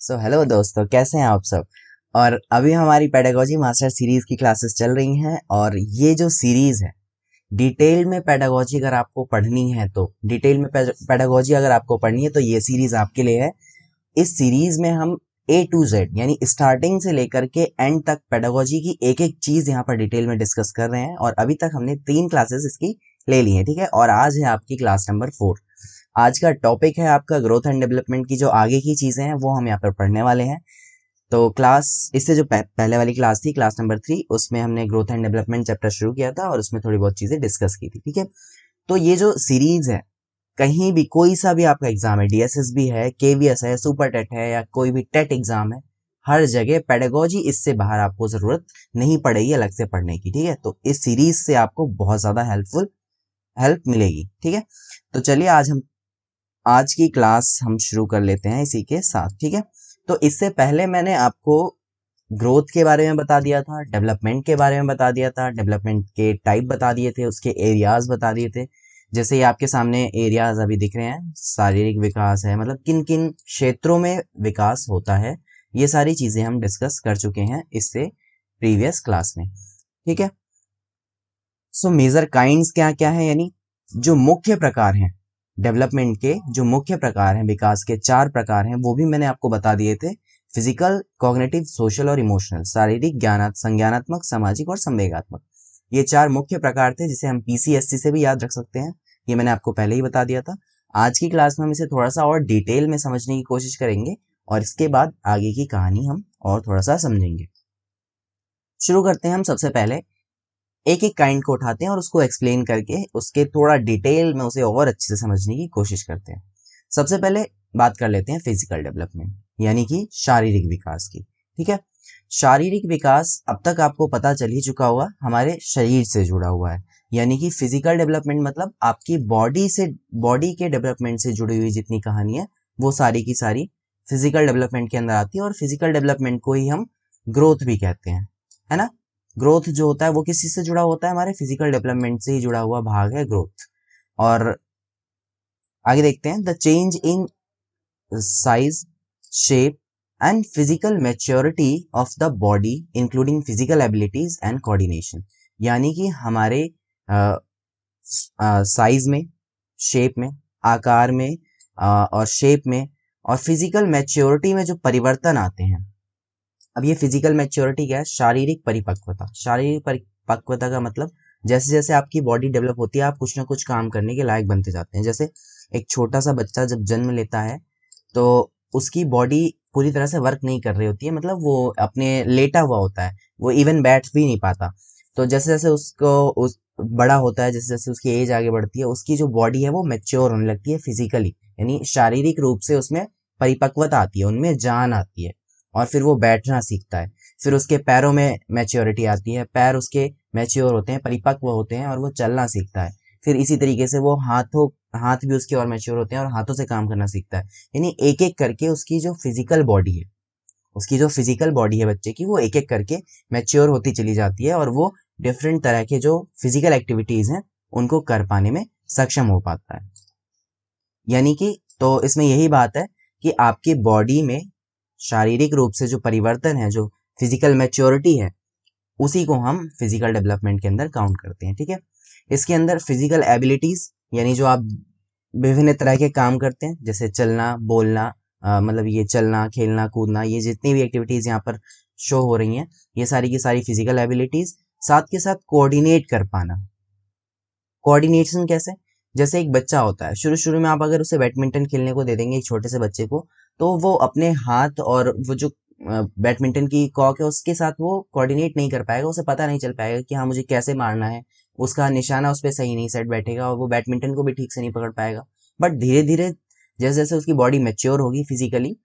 Hello दोस्तों, कैसे हैं आप सब। और अभी हमारी पेडागोजी मास्टर सीरीज की क्लासेस चल रही हैं और ये जो सीरीज है, डिटेल में पेडागोजी अगर आपको पढ़नी है तो डिटेल में पेडागोजी अगर आपको पढ़नी है तो ये सीरीज आपके लिए है। इस सीरीज में हम ए टू जेड यानी स्टार्टिंग से लेकर के एंड तक पेडागोजी की एक एक चीज यहाँ पर डिटेल में डिस्कस कर रहे हैं और अभी तक हमने 3 क्लासेस इसकी ले ली हैं, ठीक है। और आज है आपकी क्लास नंबर 4। आज का टॉपिक है आपका ग्रोथ एंड डेवलपमेंट की जो आगे की चीजें हैं वो हम यहाँ पर पढ़ने वाले हैं। तो क्लास इससे जो पहले वाली क्लास थी, क्लास नंबर 3, उसमें हमने ग्रोथ एंड डेवलपमेंट चैप्टर शुरू किया था और उसमें थोड़ी बहुत चीजें डिस्कस की थी, ठीक है। तो ये जो सीरीज है, कहीं भी कोई सा भी आपका एग्जाम है, डीएसएसबी है, केवीएस है, सुपर टेट है या कोई भी टेट एग्जाम है, हर जगह पेडागोजी इससे बाहर आपको जरूरत नहीं पड़ेगी अलग से पढ़ने की, ठीक है। तो इस सीरीज से आपको बहुत ज्यादा हेल्प मिलेगी, ठीक है। तो चलिए आज की क्लास हम शुरू कर लेते हैं इसी के साथ, ठीक है। तो इससे पहले मैंने आपको ग्रोथ के बारे में बता दिया था, डेवलपमेंट के बारे में बता दिया था, डेवलपमेंट के टाइप बता दिए थे, उसके एरियाज बता दिए थे। जैसे ये आपके सामने एरियाज अभी दिख रहे हैं, शारीरिक विकास है, मतलब किन किन क्षेत्रों में विकास होता है, ये सारी चीजें हम डिस्कस कर चुके हैं इससे प्रीवियस क्लास में, ठीक है। सो मेजर काइंड्स क्या क्या है, यानी जो मुख्य प्रकार हैं डेवलपमेंट के, जो मुख्य प्रकार हैं विकास के, 4 प्रकार हैं, वो भी मैंने आपको बता दिए थे। फिजिकल, कॉग्निटिव, सोशल और इमोशनल। शारीरिक, संज्ञानात्मक, सामाजिक और संवेगात्मक। ये 4 मुख्य प्रकार थे जिसे हम पीसीएससी से भी याद रख सकते हैं। ये मैंने आपको पहले ही बता दिया था। आज की क्लास में हम इसे थोड़ा सा और डिटेल में समझने की कोशिश करेंगे और इसके बाद आगे की कहानी हम और थोड़ा सा समझेंगे। शुरू करते हैं हम सबसे पहले, एक एक काइंड को उठाते हैं और उसको एक्सप्लेन करके उसके थोड़ा डिटेल में उसे और अच्छे से समझने की कोशिश करते हैं। सबसे पहले बात कर लेते हैं फिजिकल डेवलपमेंट यानी कि शारीरिक विकास की, ठीक है। शारीरिक विकास अब तक आपको पता चल ही चुका होगा, हमारे शरीर से जुड़ा हुआ है। यानी कि फिजिकल डेवलपमेंट मतलब आपकी बॉडी के डेवलपमेंट से जुड़ी हुई जितनी कहानी है वो सारी की सारी फिजिकल डेवलपमेंट के अंदर आती है और फिजिकल डेवलपमेंट को ही हम ग्रोथ भी कहते हैं, है ना। ग्रोथ जो होता है वो किसी से जुड़ा होता है, हमारे फिजिकल डेवलपमेंट से ही जुड़ा हुआ भाग है ग्रोथ। और आगे देखते हैं, the change in size, shape and physical maturity of the body including physical abilities and coordination. यानी कि हमारे साइज में, शेप में, आकार में और शेप में और फिजिकल मैच्योरिटी में जो परिवर्तन आते हैं। अब ये फिजिकल मैच्योरिटी क्या है? शारीरिक परिपक्वता। शारीरिक परिपक्वता का मतलब जैसे जैसे आपकी बॉडी डेवलप होती है आप कुछ ना कुछ काम करने के लायक बनते जाते हैं। जैसे एक छोटा सा बच्चा जब जन्म लेता है तो उसकी बॉडी पूरी तरह से वर्क नहीं कर रही होती है, मतलब वो अपने लेटा हुआ होता है, वो इवन बैठ भी नहीं पाता। तो जैसे जैसे उसको उस बड़ा होता है, जैसे जैसे उसकी एज आगे बढ़ती है, उसकी जो बॉडी है वो मैच्योर होने लगती है फिजिकली, यानी शारीरिक रूप से उसमें परिपक्वता आती है, उनमें जान आती है और फिर वो बैठना सीखता है। फिर उसके पैरों में मैच्योरिटी आती है, पैर उसके मैच्योर होते हैं, परिपक्व होते हैं और वो चलना सीखता है। फिर इसी तरीके से वो हाथ भी उसके और मैच्योर होते हैं और हाथों से काम करना सीखता है। यानी एक एक करके उसकी जो फिजिकल बॉडी है बच्चे की, वो एक एक करके मैच्योर होती चली जाती है और वो डिफरेंट तरह के जो फिजिकल एक्टिविटीज हैं उनको कर पाने में सक्षम हो पाता है। यानी कि तो इसमें यही बात है कि आपकी बॉडी में शारीरिक रूप से जो परिवर्तन है, जो फिजिकल मैच्योरिटी है, उसी को हम फिजिकल डेवलपमेंट के अंदर काउंट करते हैं, ठीक है। इसके अंदर फिजिकल एबिलिटीज यानी जो आप विभिन्न तरह के काम करते हैं, जैसे चलना, बोलना, मतलब ये चलना, खेलना, कूदना, ये जितनी भी एक्टिविटीज यहाँ पर शो हो रही हैं, ये सारी की सारी फिजिकल एबिलिटीज। साथ के साथ कोऑर्डिनेट कर पाना। कोऑर्डिनेशन कैसे? जैसे एक बच्चा होता है, शुरू शुरू में आप अगर उसे बैडमिंटन खेलने को दे देंगे एक छोटे से बच्चे को, तो वो अपने हाथ और वो जो बैडमिंटन की कॉक है उसके साथ वो कोऑर्डिनेट नहीं कर पाएगा, उसे पता नहीं चल पाएगा कि हाँ मुझे कैसे मारना है, उसका निशाना उस पर सही नहीं सेट बैठेगा और वो बैडमिंटन को भी ठीक से नहीं पकड़ पाएगा। बट धीरे धीरे जैसे जैसे उसकी बॉडी मैच्योर होगी फिजिकली,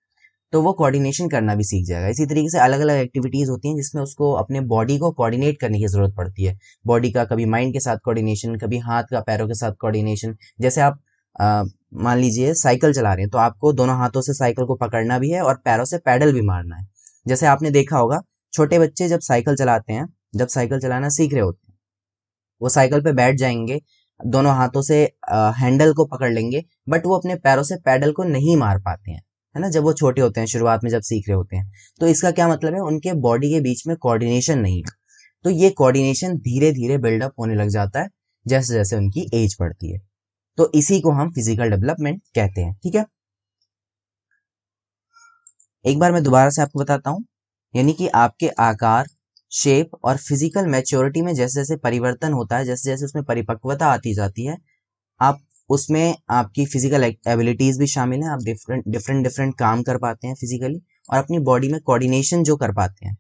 तो वो कोऑर्डिनेशन करना भी सीख जाएगा। इसी तरीके से अलग अलग एक्टिविटीज होती हैं जिसमें उसको अपने बॉडी को कोऑर्डिनेट करने की जरूरत पड़ती है। बॉडी का कभी माइंड के साथ कोऑर्डिनेशन, कभी हाथ का पैरों के साथ कोऑर्डिनेशन। जैसे आप मान लीजिए साइकिल चला रहे हैं तो आपको दोनों हाथों से साइकिल को पकड़ना भी है और पैरों से पैडल भी मारना है। जैसे आपने देखा होगा छोटे बच्चे जब साइकिल चलाते हैं, जब साइकिल चलाना सीख रहे होते हैं, वो साइकिल पे बैठ जाएंगे, दोनों हाथों से हैंडल को पकड़ लेंगे, बट वो अपने पैरों से पैडल को नहीं मार पाते हैं, है ना, जब वो छोटे होते हैं, शुरुआत में जब सीख रहे होते हैं। तो इसका क्या मतलब है, उनके बॉडी के बीच में कोऑर्डिनेशन नहीं है। तो ये कोऑर्डिनेशन धीरे धीरे बिल्डअप होने लग जाता है जैसे जैसे उनकी एज बढ़ती है। तो इसी को हम फिजिकल डेवलपमेंट कहते हैं। ठीक है, एक बार मैं दोबारा से आपको बताता हूँ। यानी कि आपके आकार, शेप और फिजिकल मैच्योरिटी में जैसे जैसे परिवर्तन होता है, जैसे जैसे उसमें परिपक्वता आती जाती है, आप उसमें आपकी फिजिकल एबिलिटीज भी शामिल हैं। आप डिफरेंट डिफरेंट डिफरेंट काम कर पाते हैं फिजिकली, और अपनी बॉडी में कोऑर्डिनेशन जो कर पाते हैं,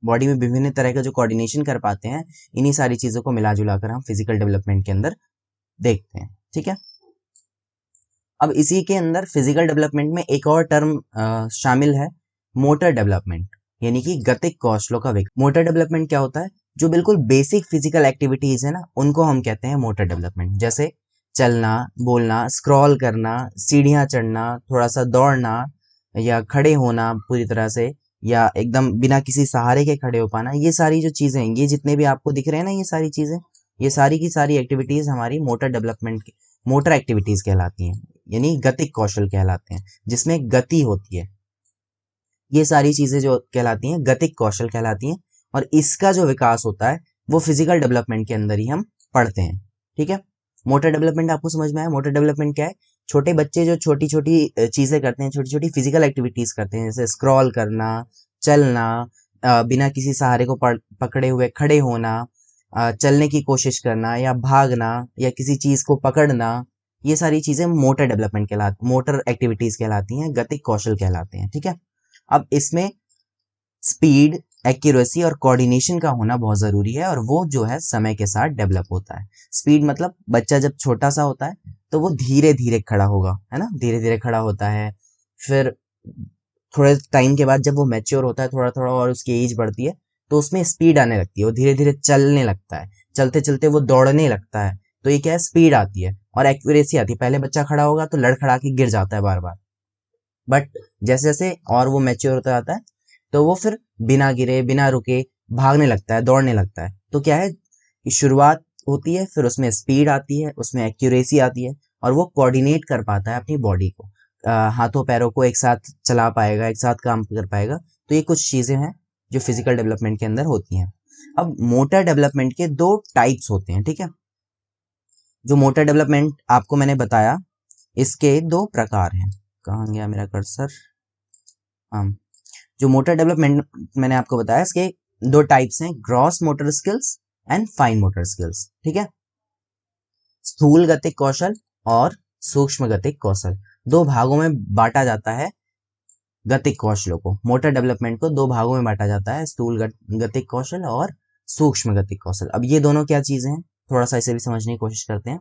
बॉडी में विभिन्न तरह का जो कोऑर्डिनेशन कर पाते हैं, इन्हीं सारी चीजों को मिला जुला कर हम फिजिकल डेवलपमेंट के अंदर देखते हैं। ठीक है, अब इसी के अंदर फिजिकल डेवलपमेंट में एक और टर्म शामिल है, मोटर डेवलपमेंट, यानी कि गतिक कौशलों का विकास। मोटर डेवलपमेंट क्या होता है, जो बिल्कुल बेसिक फिजिकल एक्टिविटीज है ना, उनको हम कहते हैं मोटर डेवलपमेंट। जैसे चलना, बोलना, स्क्रॉल करना, सीढ़ियां चढ़ना, थोड़ा सा दौड़ना, या खड़े होना पूरी तरह से, या एकदम बिना किसी सहारे के खड़े हो पाना, ये सारी जो चीजें हैं, ये जितने भी आपको दिख रहे हैं ना, ये सारी चीजें, ये सारी की सारी एक्टिविटीज हमारी मोटर डेवलपमेंट की मोटर एक्टिविटीज कहलाती हैं, यानी गतिक कौशल कहलाते हैं, जिसमें गति होती है। ये सारी चीजें जो कहलाती हैं गतिक कौशल कहलाती हैं, और इसका जो विकास होता है वो फिजिकल डेवलपमेंट के अंदर ही हम पढ़ते हैं। ठीक है, मोटर डेवलपमेंट आपको समझ में आया। मोटर डेवलपमेंट क्या है, छोटे बच्चे जो छोटी छोटी चीजें करते हैं, छोटी छोटी फिजिकल एक्टिविटीज करते हैं, जैसे स्क्रॉल करना, चलना, बिना किसी सहारे को पकड़े हुए खड़े होना, चलने की कोशिश करना, या भागना, या किसी चीज को पकड़ना, ये सारी चीजें मोटर एक्टिविटीज कहलाती हैं, गतिक कौशल कहलाते हैं। ठीक है, अब इसमें स्पीड, एक्यूरेसी और कोऑर्डिनेशन का होना बहुत जरूरी है, और वो जो है समय के साथ डेवलप होता है। स्पीड मतलब बच्चा जब छोटा सा होता है तो वो धीरे धीरे खड़ा होगा, है ना, धीरे धीरे खड़ा होता है। फिर थोड़े टाइम के बाद जब वो मैच्योर होता है, थोड़ा थोड़ा और उसकी एज बढ़ती है, तो उसमें स्पीड आने लगती है, वो धीरे धीरे चलने लगता है, चलते चलते वो दौड़ने लगता है। तो ये क्या है, स्पीड आती है। और एक्यूरेसी आती है, पहले बच्चा खड़ा होगा तो लड़खड़ा के गिर जाता है बार बार, बट जैसे जैसे और वो मैच्योर होता जाता है, तो वो फिर बिना गिरे बिना रुके भागने लगता है, दौड़ने लगता है। तो क्या है कि शुरुआत होती है, फिर उसमें स्पीड आती है, उसमें एक्यूरेसी आती है, और वो कोऑर्डिनेट कर पाता है अपनी बॉडी को, हाथों पैरों को एक साथ चला पाएगा, एक साथ काम कर पाएगा। तो ये कुछ चीजें हैं जो फिजिकल डेवलपमेंट के अंदर होती हैं। अब मोटर डेवलपमेंट के दो टाइप्स होते हैं। ठीक है, जो मोटर डेवलपमेंट आपको मैंने बताया, इसके दो प्रकार हैं। कहाँ गया मेरा कर्सर? हाँ, जो मोटर डेवलपमेंट मैंने आपको बताया, इसके दो टाइप्स हैं, gross motor skills and fine motor skills. ठीक है, स्थूल गतिक कौशल और सूक्ष्म गतिक कौशल, दो भागों में बांटा जाता है गतिक कौशलों को। मोटर डेवलपमेंट को दो भागों में बांटा जाता है, स्थूल गतिक कौशल और सूक्ष्म गतिक कौशल। अब ये दोनों क्या चीजें हैं, थोड़ा सा इसे भी समझने की कोशिश करते हैं।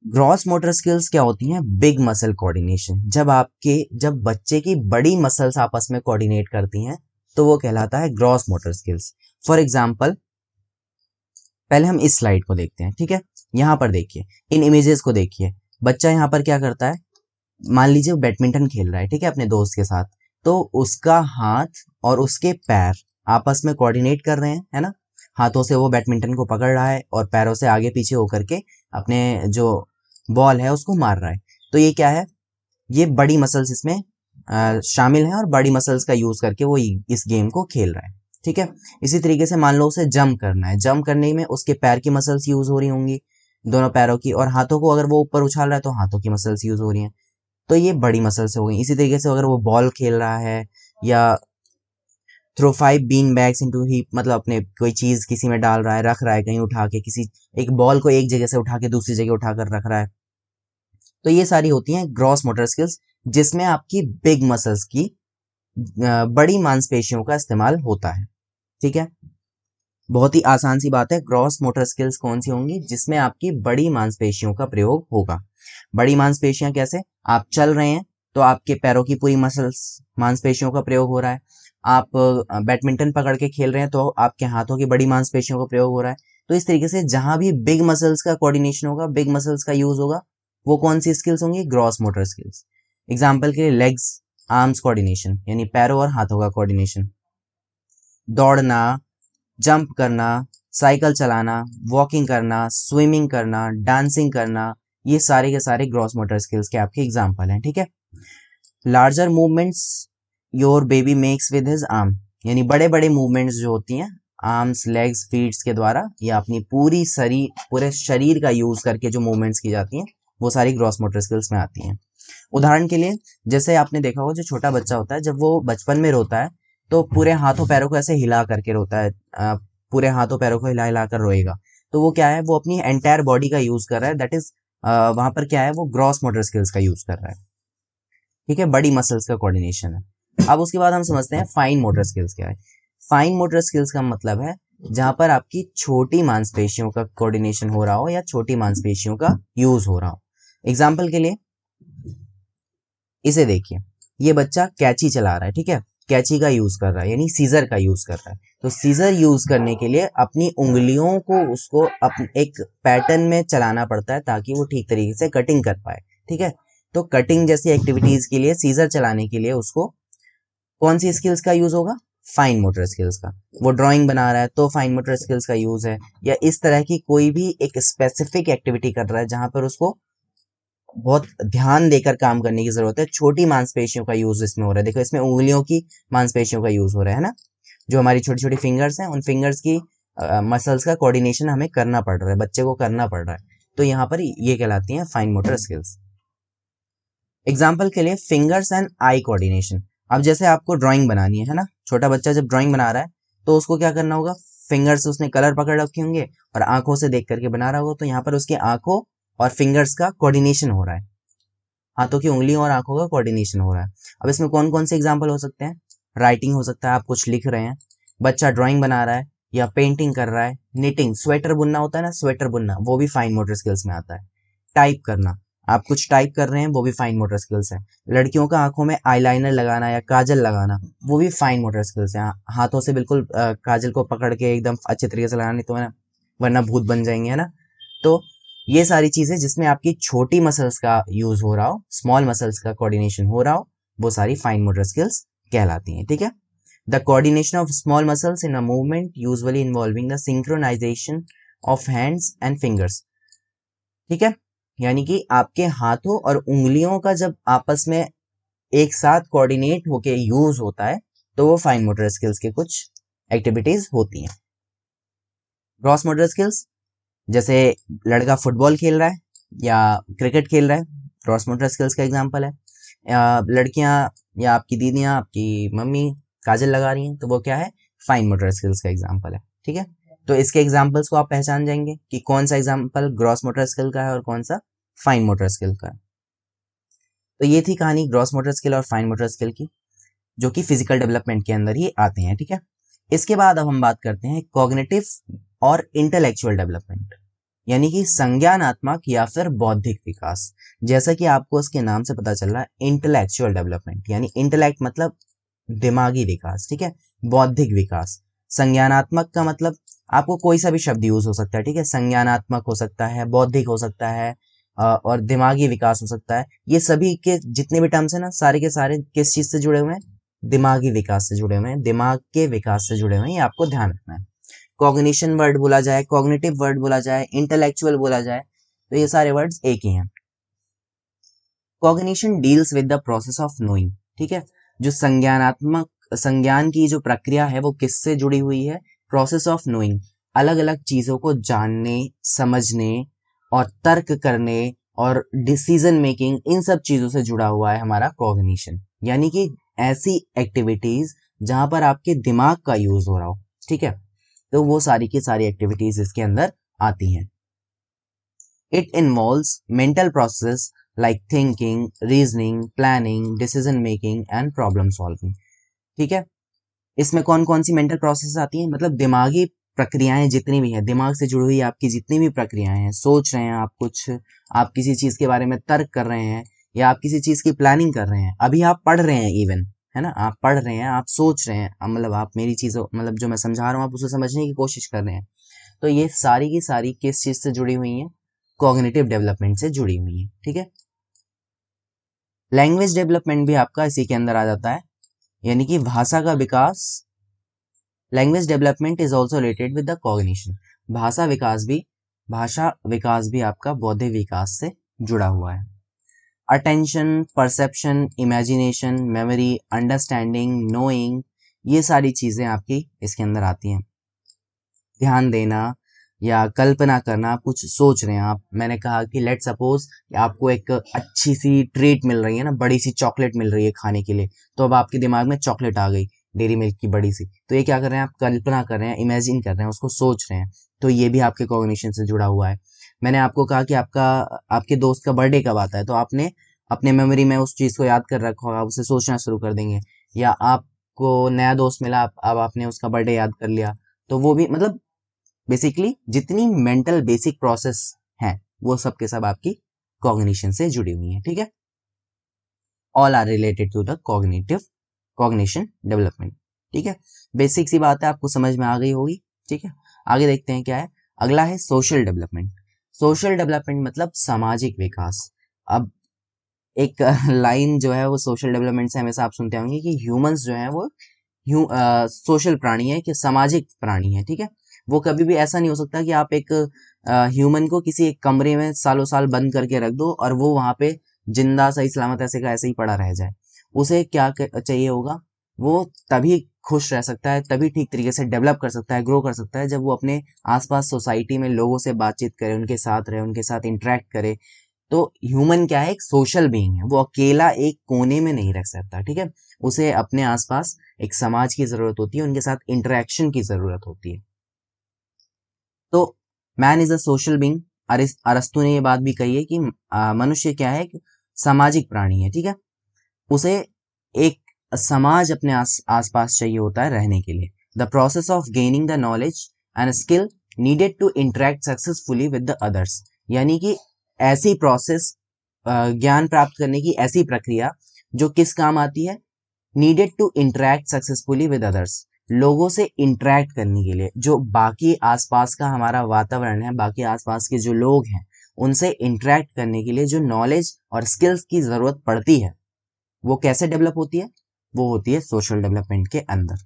ग्रॉस मोटर स्किल्स क्या होती हैं, बिग मसल कोऑर्डिनेशन। जब बच्चे की बड़ी मसल्स आपस में कोऑर्डिनेट करती हैं, तो वो कहलाता है gross motor skills. For example, पहले हम इस स्लाइड को देखते हैं। ठीक है, यहाँ पर देखिए, इन इमेजेस को देखिए। बच्चा यहाँ पर क्या करता है, मान लीजिए वो बैडमिंटन खेल रहा है, ठीक है, अपने दोस्त के साथ। तो उसका हाथ और उसके पैर आपस में कोऑर्डिनेट कर रहे हैं, है ना। हाथों से वो बैडमिंटन को पकड़ रहा है, और पैरों से आगे पीछे होकर के अपने जो बॉल है उसको मार रहा है। तो ये क्या है, ये बड़ी मसल्स इसमें शामिल हैं, और बड़ी मसल्स का यूज करके वो इस गेम को खेल रहा है। ठीक है, इसी तरीके से मान लो उसे जंप करना है, जंप करने में उसके पैर की मसल्स यूज हो रही होंगी, दोनों पैरों की, और हाथों को अगर वो ऊपर उछाल रहा है तो हाथों की मसल्स यूज हो रही हैं। तो ये बड़ी मसल्स हो गई। इसी तरीके से अगर वो बॉल खेल रहा है, या throw 5 bean bags into heap, मतलब अपने कोई चीज किसी में डाल रहा है, रख रहा है कहीं उठा के, किसी एक बॉल को एक जगह से उठा के दूसरी जगह उठाकर रख रहा है। तो ये सारी होती हैं ग्रॉस मोटर स्किल्स, जिसमें आपकी बिग मसल्स की बड़ी मांसपेशियों का इस्तेमाल होता है। ठीक है, बहुत ही आसान सी बात है। ग्रॉस मोटर स्किल्स कौन सी होंगी, जिसमें आपकी बड़ी मांसपेशियों का प्रयोग होगा। बड़ी मांसपेशियां कैसे, आप चल रहे हैं तो आपके पैरों की पूरी मसल्स मांसपेशियों का प्रयोग हो रहा है। आप बैडमिंटन पकड़ के खेल रहे हैं तो आपके हाथों की बड़ी मांसपेशियों का प्रयोग हो रहा है। तो इस तरीके से जहां भी बिग मसल्स का कोऑर्डिनेशन होगा, बिग मसल्स का यूज होगा, वो कौन सी स्किल्स होंगी, ग्रॉस मोटर स्किल्स। एग्जाम्पल के लिए लेग्स आर्म्स कोऑर्डिनेशन, यानी पैरों और हाथों का कोऑर्डिनेशन, दौड़ना, जंप करना, साइकिल चलाना, वॉकिंग करना, स्विमिंग करना, डांसिंग करना, ये सारे के सारे ग्रॉस मोटर स्किल्स के आपके एग्जाम्पल हैं। ठीक है, larger movements your baby makes with his arm, यानी बड़े बड़े मूवमेंट्स जो होती हैं आर्म्स, लेग्स, फीट्स के द्वारा या अपनी पूरे शरीर का यूज करके जो मूवमेंट्स की जाती हैं वो सारी ग्रॉस मोटर स्किल्स में आती हैं। उदाहरण के लिए जैसे आपने देखा होगा जो छोटा बच्चा होता है जब वो बचपन में रोता है तो पूरे हाथों पैरों को ऐसे हिला करके रोता है, पूरे हाथों पैरों को हिला हिला कर रोएगा। तो वो क्या है, वो अपनी एंटायर बॉडी का यूज कर रहा है, दैट इज वहां पर क्या है, वो ग्रॉस मोटर स्किल्स का यूज कर रहा है। ठीक है, बड़ी मसल्स का कोऑर्डिनेशन है। अब उसके बाद हम समझते हैं फाइन मोटर स्किल्स क्या है। फाइन मोटर स्किल्स का मतलब है जहां पर आपकी छोटी मांसपेशियों का कोऑर्डिनेशन हो रहा हो या छोटी मांसपेशियों का यूज हो रहा हो। एग्जाम्पल के लिए इसे देखिए, ये बच्चा कैंची चला रहा है, ठीक है, कैंची का यूज कर रहा है यानी सीजर का यूज कर रहा है। तो सीजर यूज करने के लिए अपनी उंगलियों को उसको एक पैटर्न में चलाना पड़ता है ताकि वो ठीक तरीके से कटिंग कर पाए। ठीक है, तो कटिंग जैसी एक्टिविटीज के लिए, सीजर चलाने के लिए उसको कौन सी स्किल्स का यूज होगा, फाइन मोटर स्किल्स का। वो ड्राइंग बना रहा है तो फाइन मोटर स्किल्स का यूज है, या इस तरह की कोई भी एक स्पेसिफिक एक्टिविटी कर रहा है जहां पर उसको बहुत ध्यान देकर काम करने की जरूरत है, छोटी मांसपेशियों का यूज इसमें हो रहा है। देखो इसमें उंगलियों की मांसपेशियों का यूज हो रहा है ना, जो हमारी छोटी छोटी फिंगर्स हैं उन फिंगर्स की मसल्स का कोऑर्डिनेशन हमें करना पड़ रहा है, बच्चे को करना पड़ रहा है। तो यहाँ पर ये कहलाती हैं फाइन मोटर स्किल्स। एग्जाम्पल के लिए फिंगर्स एंड आई कोऑर्डिनेशन। अब जैसे आपको ड्राइंग बनानी है ना, छोटा बच्चा जब ड्राइंग बना रहा है तो उसको क्या करना होगा, फिंगर्स उसने कलर पकड़ रखे होंगे और आंखों से देख करके बना रहा होगा, तो यहाँ पर उसकी आंखों और फिंगर्स का कोऑर्डिनेशन हो रहा है, हाथों की उंगलियों और आंखों का कोऑर्डिनेशन हो रहा है। अब इसमें कौन कौन से एग्जाम्पल हो सकते हैं, राइटिंग हो सकता है, आप कुछ लिख रहे हैं, बच्चा ड्राइंग बना रहा है या पेंटिंग कर रहा है, निटिंग, स्वेटर बुनना होता है ना, स्वेटर बुनना वो भी फाइन मोटर स्किल्स में आता है। टाइप करना, आप कुछ टाइप कर रहे हैं वो भी फाइन मोटर स्किल्स है। लड़कियों का आंखों में आईलाइनर लगाना या काजल लगाना वो भी फाइन मोटर स्किल्स है। हाथों से बिल्कुल काजल को पकड़ के एकदम अच्छे तरीके से लगाना, नहीं तो है ना वरना भूत बन जाएंगे, है ना। तो ये सारी चीजें जिसमें आपकी छोटी मसल्स का यूज हो रहा हो, स्मॉल मसल्स का कोऑर्डिनेशन हो रहा हो, वो सारी फाइन मोटर स्किल्स कहलाती हैं। ठीक है, the coordination of small muscles in a movement usually involving the synchronisation of hands and fingers. ठीक है, यानी कि आपके हाथों और उंगलियों का जब आपस में एक साथ कोऑर्डिनेट होके यूज होता है तो वो फाइन मोटर स्किल्स के कुछ एक्टिविटीज होती हैं। ग्रॉस मोटर स्किल्स, जैसे लड़का फुटबॉल खेल रहा है या क्रिकेट खेल रहा है, ग्रॉस मोटर स्किल्स का एग्जांपल है। लड़कियां या आपकी दीदियां, आपकी मम्मी काजल लगा रही हैं तो वो क्या है, फाइन मोटर स्किल्स का एग्जांपल है। ठीक है, तो इसके एग्जांपल्स को आप पहचान जाएंगे कि कौन सा एग्जांपल ग्रॉस मोटर स्किल का है और कौन सा फाइन मोटर स्किल का है। तो ये थी कहानी ग्रॉस मोटर स्किल और फाइन मोटर स्किल की, जो कि फिजिकल डेवलपमेंट के अंदर ही आते हैं। ठीक है, इसके बाद अब हम बात करते हैं कॉग्निटिव और इंटेलेक्चुअल डेवलपमेंट, यानी कि संज्ञानात्मक या फिर बौद्धिक विकास। जैसा कि आपको इसके नाम से पता चल रहा है, इंटेलेक्चुअल डेवलपमेंट यानी इंटेलेक्ट मतलब दिमागी विकास, ठीक है, बौद्धिक विकास। संज्ञानात्मक का मतलब आपको कोई सा भी शब्द यूज हो सकता है, ठीक है, संज्ञानात्मक हो सकता है, बौद्धिक हो सकता है, और दिमागी विकास हो सकता है। ये सभी के जितने भी टर्म्स है ना, सारे के सारे किस चीज से जुड़े हुए हैं, दिमागी विकास से जुड़े हुए हैं, दिमाग के विकास से जुड़े हुए हैं, ये आपको ध्यान रखना है। कॉग्निशन वर्ड बोला जाए, कॉग्निटिव वर्ड बोला जाए, इंटेलेक्चुअल बोला जाए, तो ये सारे वर्ड्स एक ही हैं। Cognition deals with the process of knowing, ठीक है, जो संज्ञान की जो प्रक्रिया है वो किससे जुड़ी हुई है, प्रोसेस ऑफ नोइंग, अलग अलग चीजों को जानने, समझने और तर्क करने और डिसीजन मेकिंग, इन सब चीजों से जुड़ा हुआ है हमारा कॉग्निशन, यानी कि ऐसी एक्टिविटीज जहां पर आपके दिमाग का यूज हो रहा हो। ठीक है, तो वो सारी की सारी एक्टिविटीज इसके अंदर आती हैं। It involves mental process like thinking, reasoning, planning, decision making and problem solving. ठीक है, इसमें कौन कौन सी मेंटल प्रोसेस आती हैं, मतलब दिमागी प्रक्रियाएं जितनी भी हैं, दिमाग से जुड़ी हुई आपकी जितनी भी प्रक्रियाएं हैं, सोच रहे हैं आप कुछ, आप किसी चीज के बारे में तर्क कर रहे हैं या आप किसी चीज की प्लानिंग कर रहे हैं, अभी आप पढ़ रहे हैं इवन, है ना, आप पढ़ रहे हैं, आप सोच रहे हैं, मतलब आप मेरी चीजों, मतलब जो मैं समझा रहा हूँ आप उसे समझने की कोशिश कर रहे हैं, तो ये सारी की सारी किस चीज से जुड़ी हुई हैं, कॉग्निटिव डेवलपमेंट से जुड़ी हुई हैं। ठीक है, लैंग्वेज डेवलपमेंट भी आपका इसी के अंदर आ जाता है, यानी कि भाषा का विकास। Language development is also related with the cognition, भाषा विकास भी आपका बौद्धिक विकास से जुड़ा हुआ है। Attention, perception, imagination, memory, understanding, knowing, ये सारी चीज़ें आपकी इसके अंदर आती हैं। ध्यान देना या कल्पना करना, आप कुछ सोच रहे हैं आप, मैंने कहा कि लेट सपोज आपको एक अच्छी सी ट्रीट मिल रही है ना, बड़ी सी चॉकलेट मिल रही है खाने के लिए, तो अब आपके दिमाग में चॉकलेट आ गई डेयरी मिल्क की बड़ी सी, तो ये क्या कर रहे हैं, आप कल्पना कर रहे हैं, इमेजिन कर रहे हैं, उसको सोच रहे हैं, तो ये भी आपके कॉग्निशन से जुड़ा हुआ है। मैंने आपको कहा कि आपके दोस्त का बर्थडे कब आता है, तो आपने अपने मेमोरी में उस चीज़ को याद कर रखा होगा, आप उसे सोचना शुरू कर देंगे। या आपको नया दोस्त मिला, अब आपने उसका बर्थडे याद कर लिया, तो वो भी मतलब बेसिकली जितनी मेंटल बेसिक प्रोसेस हैं वो सब के सब आपकी कॉग्निशन से जुड़ी हुई हैं, ठीक है। All are related to the cognition development, ठीक है। बेसिक सी बात है, आपको समझ में आ गई होगी, ठीक है। आगे देखते हैं क्या है। अगला है सोशल डेवलपमेंट। सोशल डेवलपमेंट मतलब सामाजिक विकास। अब एक लाइन जो है वो सोशल डेवलपमेंट से हमेशा आप सुनते होंगे कि ह्यूमंस जो है वो सोशल प्राणी है, कि सामाजिक प्राणी है, ठीक है। वो कभी भी ऐसा नहीं हो सकता कि आप एक ह्यूमन को किसी एक कमरे में सालों साल बंद करके रख दो और वो वहां पे जिंदा सही सलामत ऐसे का ऐसे ही पड़ा रह जाए। उसे क्या चाहिए होगा, वो तभी खुश रह सकता है, तभी ठीक तरीके से डेवलप कर सकता है, ग्रो कर सकता है, जब वो अपने आसपास सोसाइटी में लोगों से बातचीत करे, उनके साथ रहे, उनके साथ इंटरेक्ट करे। तो ह्यूमन क्या है, एक सोशल बीइंग है, वो अकेला एक कोने में नहीं रह सकता, ठीक है। उसे अपने आसपास एक समाज की जरूरत होती है, उनके साथ इंटरेक्शन की जरूरत होती है। तो man is a social being. अरस्तु ने ये बात भी कही है कि मनुष्य क्या है, एक सामाजिक प्राणी है, ठीक है। उसे एक समाज अपने आसपास चाहिए होता है रहने के लिए। The process of gaining the knowledge and skill needed to interact successfully with the others, यानी कि ऐसी प्रोसेस, ज्ञान प्राप्त करने की ऐसी प्रक्रिया जो किस काम आती है, needed to interact successfully with others, लोगों से इंटरेक्ट करने के लिए, जो बाकी आसपास का हमारा वातावरण है, बाकी आसपास के जो लोग हैं उनसे इंटरेक्ट करने के लिए जो नॉलेज और स्किल्स की जरूरत पड़ती है, वो कैसे डेवलप होती है, वो होती है सोशल डेवलपमेंट के अंदर।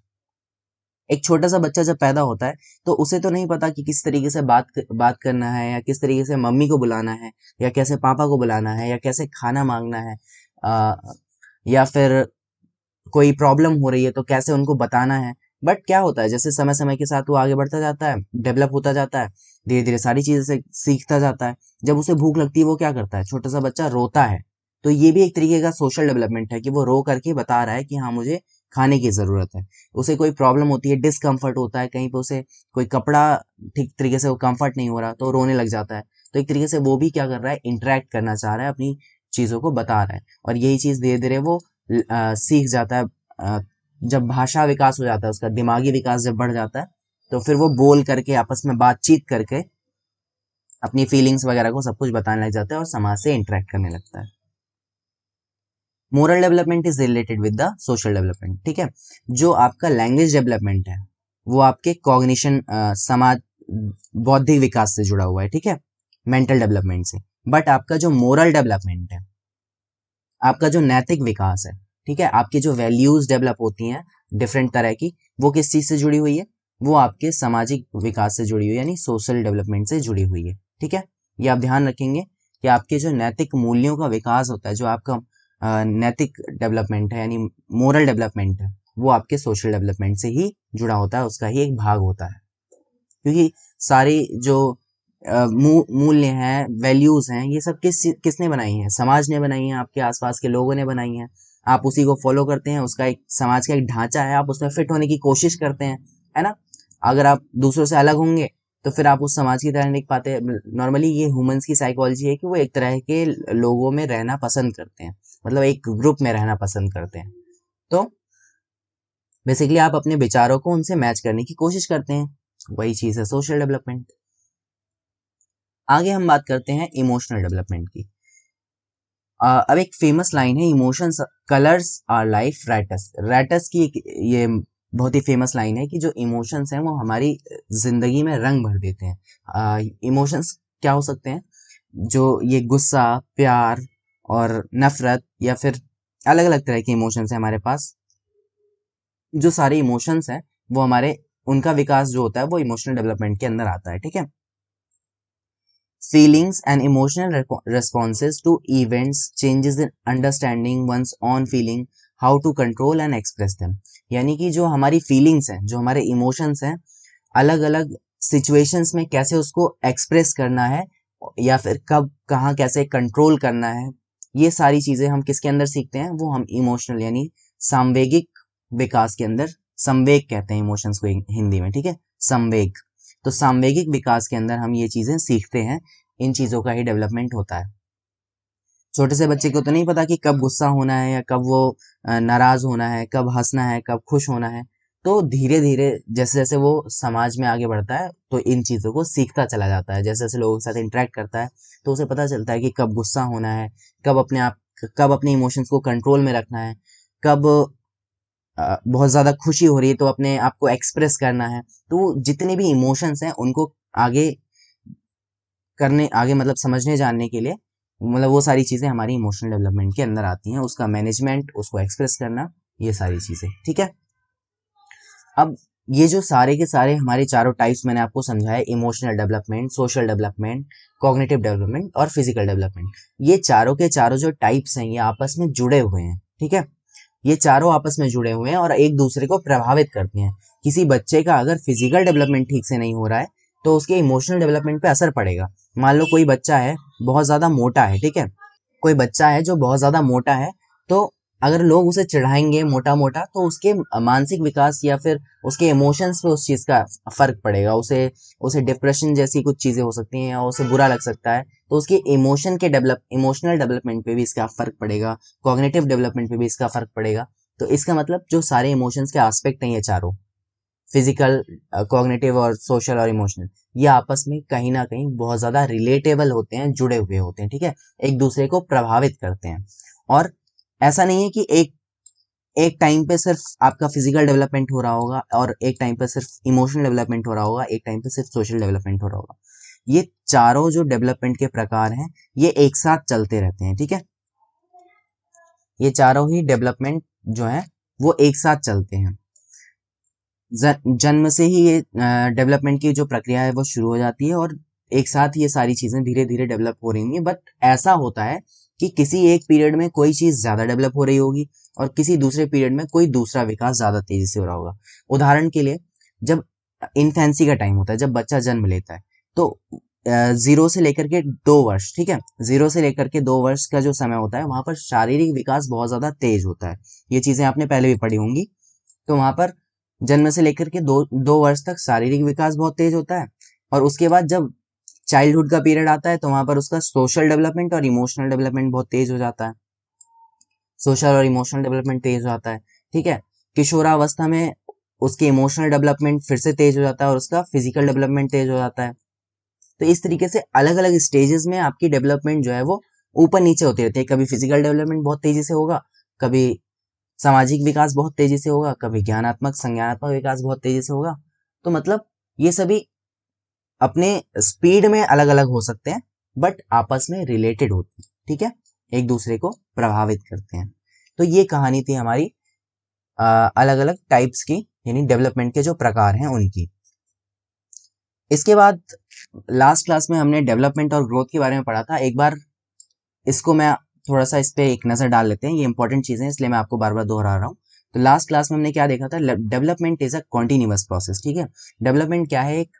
एक छोटा सा बच्चा जब पैदा होता है तो उसे तो नहीं पता कि किस तरीके से बात करना है, या किस तरीके से मम्मी को बुलाना है, या कैसे पापा को बुलाना है, या कैसे खाना मांगना है, या फिर कोई प्रॉब्लम हो रही है तो कैसे उनको बताना है। बट क्या होता है, जैसे समय समय के साथ वो आगे बढ़ता जाता है, डेवलप होता जाता है, धीरे धीरे सारी चीजें से सीखता जाता है। जब उसे भूख लगती है वो क्या करता है, छोटा सा बच्चा रोता है। तो ये भी एक तरीके का सोशल डेवलपमेंट है कि वो रो करके बता रहा है कि हाँ मुझे खाने की जरूरत है। उसे कोई प्रॉब्लम होती है, डिस्कम्फर्ट होता है कहीं पे, उसे कोई कपड़ा ठीक तरीके से वो कंफर्ट नहीं हो रहा तो रोने लग जाता है। तो एक तरीके से वो भी क्या कर रहा है, इंटरेक्ट करना चाह रहा है, अपनी चीजों को बता रहा है। और यही चीज धीरे धीरे वो सीख जाता है। अ, जब भाषा विकास हो जाता है, उसका दिमागी विकास जब बढ़ जाता है, तो फिर वो बोल करके आपस में बातचीत करके अपनी फीलिंग्स वगैरह को सब कुछ बताने लग जाता है और समाज से इंटरेक्ट करने लगता है। Moral development is related with the social development, ठीक है। जो आपका लैंग्वेज डेवलपमेंट है वो आपके कॉग्निशन, समाज बौद्धिक विकास से जुड़ा हुआ है, ठीक है, मेंटल डेवलपमेंट से। बट आपका जो मोरल डेवलपमेंट है, आपका जो नैतिक विकास है, ठीक है, आपकी जो वैल्यूज डेवलप होती हैं डिफरेंट तरह की, वो किस चीज से जुड़ी हुई है, वो आपके सामाजिक विकास से जुड़ी हुई है, यानी सोशल डेवलपमेंट से जुड़ी हुई है, ठीक है। ये आप ध्यान रखेंगे कि आपके जो नैतिक मूल्यों का विकास होता है, जो आपका नैतिक डेवलपमेंट है यानी मोरल डेवलपमेंट है, वो आपके सोशल डेवलपमेंट से ही जुड़ा होता है, उसका ही एक भाग होता है। क्योंकि सारी जो मूल्य हैं, वैल्यूज हैं, ये सब किसने बनाई हैं, समाज ने बनाई हैं, आपके आसपास के लोगों ने बनाई हैं। आप उसी को फॉलो करते हैं, उसका एक समाज का एक ढांचा है, आप उसमें फिट होने की कोशिश करते हैं, है ना। अगर आप दूसरों से अलग होंगे तो फिर आप उस समाज की तरह नहीं पाते। नॉर्मली ये ह्यूमंस की साइकोलॉजी है कि वो एक तरह के लोगों में रहना पसंद करते हैं, मतलब एक ग्रुप में रहना पसंद करते हैं। तो बेसिकली आप अपने विचारों को उनसे मैच करने की कोशिश करते हैं, वही चीज है सोशल डेवलपमेंट। आगे हम बात करते हैं इमोशनल डेवलपमेंट की। अब एक फेमस लाइन है, emotions colours our life Rattus. Rattus की ये बहुत ही फेमस लाइन है कि जो इमोशंस हैं वो हमारी जिंदगी में रंग भर देते हैं। इमोशंस क्या हो सकते हैं, जो ये गुस्सा, प्यार और नफरत, या फिर अलग अलग तरह के इमोशंस हैं हमारे पास। जो सारे इमोशंस हैं वो हमारे, उनका विकास जो होता है वो इमोशनल डेवलपमेंट के अंदर आता है, ठीक है। feelings and emotional responses to events, changes in understanding one's own feeling, how to control and express them। यानी कि जो हमारी फीलिंग्स हैं, जो हमारे इमोशंस हैं, अलग अलग सिचुएशंस में कैसे उसको एक्सप्रेस करना है या फिर कब कहाँ कैसे कंट्रोल करना है, ये सारी चीजें हम किसके अंदर सीखते हैं, वो हम इमोशनल यानी सांवेगिक विकास के अंदर, संवेग कहते हैं इमोशंस को हिंदी में, ठीक है, संवेग। तो सांवेगिक विकास के अंदर हम ये चीजें सीखते हैं, इन चीजों का ही डेवलपमेंट होता है। छोटे से बच्चे को तो नहीं पता कि कब गुस्सा होना है या कब वो नाराज होना है, कब हंसना है, कब खुश होना है। तो धीरे धीरे जैसे जैसे वो समाज में आगे बढ़ता है तो इन चीजों को सीखता चला जाता है, जैसे जैसे लोगों के साथ इंटरेक्ट करता है तो उसे पता चलता है कि कब गुस्सा होना है, कब अपने इमोशंस को कंट्रोल में रखना है, कब बहुत ज्यादा खुशी हो रही है तो अपने आप को एक्सप्रेस करना है। तो जितने भी इमोशंस हैं उनको आगे आगे मतलब समझने जानने के लिए, मतलब वो सारी चीजें हमारी इमोशनल डेवलपमेंट के अंदर आती हैं, उसका मैनेजमेंट, उसको एक्सप्रेस करना, ये सारी चीजें, ठीक है। अब ये जो सारे के सारे हमारे चारों टाइप्स मैंने आपको समझाए, emotional development, social development, cognitive development और फिजिकल डेवलपमेंट, ये चारों के चारों जो टाइप्स हैं ये आपस में जुड़े हुए हैं, ठीक है। ये चारों आपस में जुड़े हुए हैं और एक दूसरे को प्रभावित करते हैं। किसी बच्चे का अगर फिजिकल डेवलपमेंट ठीक से नहीं हो रहा है तो उसके इमोशनल डेवलपमेंट पे असर पड़ेगा। मान लो कोई बच्चा है बहुत ज्यादा मोटा है, ठीक है, कोई बच्चा है जो बहुत ज्यादा मोटा है, तो अगर लोग उसे चिढ़ाएंगे मोटा मोटा तो उसके मानसिक विकास या फिर उसके इमोशंस पे उस चीज का फर्क पड़ेगा। उसे उसे डिप्रेशन जैसी कुछ चीजें हो सकती हैं या उसे बुरा लग सकता है, तो उसके इमोशनल डेवलपमेंट पे भी इसका फर्क पड़ेगा, कॉग्निटिव डेवलपमेंट पे भी इसका फर्क पड़ेगा। तो इसका मतलब जो सारे इमोशंस के एस्पेक्ट हैं ये चारों, फिजिकल, कॉग्निटिव और सोशल और इमोशनल, ये आपस में कहीं ना कहीं बहुत ज्यादा रिलेटेबल होते हैं, जुड़े हुए होते हैं, ठीक है, एक दूसरे को प्रभावित करते हैं। और ऐसा नहीं है कि एक एक टाइम पे सिर्फ आपका फिजिकल डेवलपमेंट हो रहा होगा और एक टाइम पे सिर्फ इमोशनल डेवलपमेंट हो रहा होगा, एक टाइम पे सिर्फ सोशल डेवलपमेंट हो रहा होगा। ये चारों जो डेवलपमेंट के प्रकार हैं ये एक साथ चलते रहते हैं, ठीक है। ये चारों ही डेवलपमेंट जो है वो एक साथ चलते हैं। जन्म से ही ये डेवलपमेंट की जो प्रक्रिया है वो शुरू हो जाती है और एक साथ ये सारी चीजें धीरे धीरे डेवलप हो रही हैं। बट ऐसा होता है कि किसी एक पीरियड में कोई चीज ज्यादा डेवलप हो रही होगी और किसी दूसरे पीरियड में कोई दूसरा विकास ज्यादा तेजी से हो रहा होगा। उदाहरण के लिए, जब इन्फेंसी का टाइम होता है, जब बच्चा जन्म लेता है, तो 0 से लेकर के 2 वर्ष, ठीक है, 0 से लेकर के 2 वर्ष का जो समय होता है वहां पर शारीरिक विकास बहुत ज्यादा तेज होता है। ये चीजें आपने पहले भी पढ़ी होंगी। तो वहां पर जन्म से लेकर के 2 वर्ष तक शारीरिक विकास बहुत तेज होता है और उसके बाद जब चाइल्डहुड का पीरियड आता है तो वहां पर उसका सोशल डेवलपमेंट और इमोशनल डेवलपमेंट बहुत तेज हो जाता है, सोशल और इमोशनल डेवलपमेंट तेज हो जाता है, ठीक है। किशोरावस्था में उसके इमोशनल डेवलपमेंट फिर से तेज हो जाता है और उसका फिजिकल डेवलपमेंट तेज हो जाता है। तो इस तरीके से अलग अलग स्टेजेस में आपकी डेवलपमेंट जो है वो ऊपर नीचे होती रहती है। कभी फिजिकल डेवलपमेंट बहुत तेजी से होगा, कभी सामाजिक विकास बहुत तेजी से होगा, कभी ज्ञानात्मक संज्ञानात्मक विकास बहुत तेजी से होगा। तो मतलब ये सभी अपने स्पीड में अलग अलग हो सकते हैं बट आपस में रिलेटेड होते हैं, ठीक है, एक दूसरे को प्रभावित करते हैं। तो ये कहानी थी हमारी अलग अलग टाइप्स की, यानी डेवलपमेंट के जो प्रकार हैं उनकी। इसके बाद लास्ट क्लास में हमने डेवलपमेंट और ग्रोथ के बारे में पढ़ा था। एक बार इसको मैं थोड़ा सा इस पे एक नजर डाल लेते हैं, ये इंपॉर्टेंट चीजें हैं इसलिए मैं आपको बार बार दोहरा रहा हूँ। तो लास्ट क्लास में हमने क्या देखा था, development is a continuous process, ठीक है। डेवलपमेंट क्या है, एक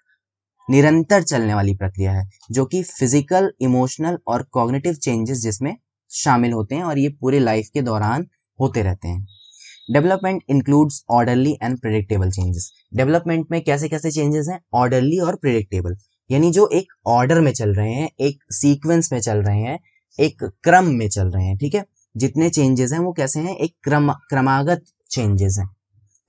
निरंतर चलने वाली प्रक्रिया है जो कि फिजिकल, इमोशनल और कॉग्निटिव चेंजेस जिसमें शामिल होते हैं और ये पूरे लाइफ के दौरान होते रहते हैं। Development includes orderly and predictable changes. Development में कैसे कैसे चेंजेस हैं, ऑर्डरली और प्रिडिक्टेबल, यानी जो एक ऑर्डर में चल रहे हैं, एक सीक्वेंस में चल रहे हैं, एक क्रम में चल रहे हैं, ठीक है। जितने चेंजेस हैं वो कैसे हैं, एक क्रमागत चेंजेस हैं।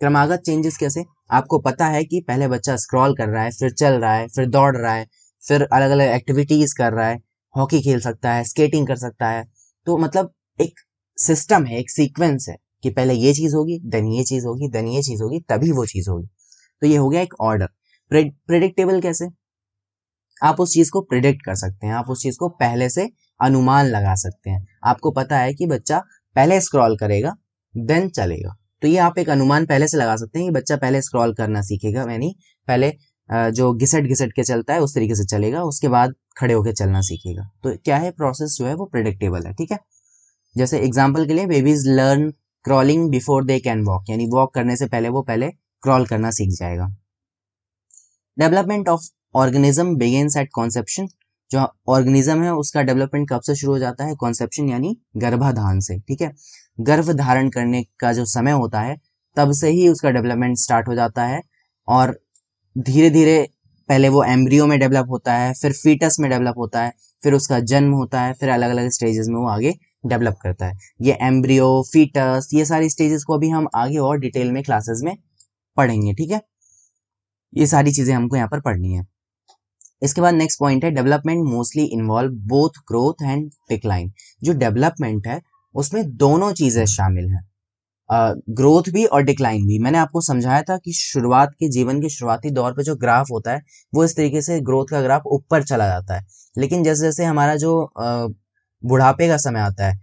क्रमागत चेंजेस कैसे, आपको पता है कि पहले बच्चा स्क्रॉल कर रहा है, फिर चल रहा है, फिर दौड़ रहा है, फिर अलग अलग एक्टिविटीज कर रहा है, हॉकी खेल सकता है, स्केटिंग कर सकता है। तो मतलब एक सिस्टम है, एक सीक्वेंस है कि पहले ये चीज होगी, देन ये चीज होगी, देन ये चीज होगी, तभी वो चीज होगी। तो ये हो गया एक ऑर्डर। प्रिडिक्टेबल कैसे, आप उस चीज को प्रिडिक्ट कर सकते हैं, आप उस चीज को पहले से अनुमान लगा सकते हैं। आपको पता है कि बच्चा पहले स्क्रॉल करेगा देन चलेगा, तो ये आप एक अनुमान पहले से लगा सकते हैं कि बच्चा पहले स्क्रॉल करना सीखेगा, यानी पहले जो घिसट घिसट के चलता है उस तरीके से चलेगा, उसके बाद खड़े होकर चलना सीखेगा। तो क्या है, प्रोसेस जो है वो प्रिडिक्टेबल है, ठीक है। जैसे एग्जाम्पल के लिए, babies learn crawling before they can walk, यानी वॉक करने से पहले वो पहले क्रॉल करना सीख जाएगा। Development of organism begins at conception, जो ऑर्गेनिज्म है उसका डेवलपमेंट कब से शुरू हो जाता है, कॉन्सेप्शन यानी गर्भाधान से, ठीक है। गर्भ धारण करने का जो समय होता है तब से ही उसका डेवलपमेंट स्टार्ट हो जाता है, और धीरे धीरे पहले वो एम्ब्रियो में डेवलप होता है, फिर फीटस में डेवलप होता है, फिर उसका जन्म होता है, फिर अलग अलग स्टेजेस में वो आगे डेवलप करता है। ये एम्ब्रियो, फीटस, ये सारी स्टेजेस को अभी हम आगे और डिटेल में क्लासेस में पढ़ेंगे, ठीक है। ये सारी चीजें हमको यहाँ पर पढ़नी है। इसके बाद नेक्स्ट पॉइंट है, development mostly involve both growth and decline. जो डेवलपमेंट है उसमें दोनों चीजें शामिल हैं, ग्रोथ भी और डिक्लाइन भी। मैंने आपको समझाया था कि शुरुआत के जीवन के शुरुआती दौर पे जो ग्राफ होता है वो इस तरीके से ग्रोथ का ग्राफ ऊपर चला जाता है, लेकिन जैसे जैसे हमारा जो बुढ़ापे का समय आता है,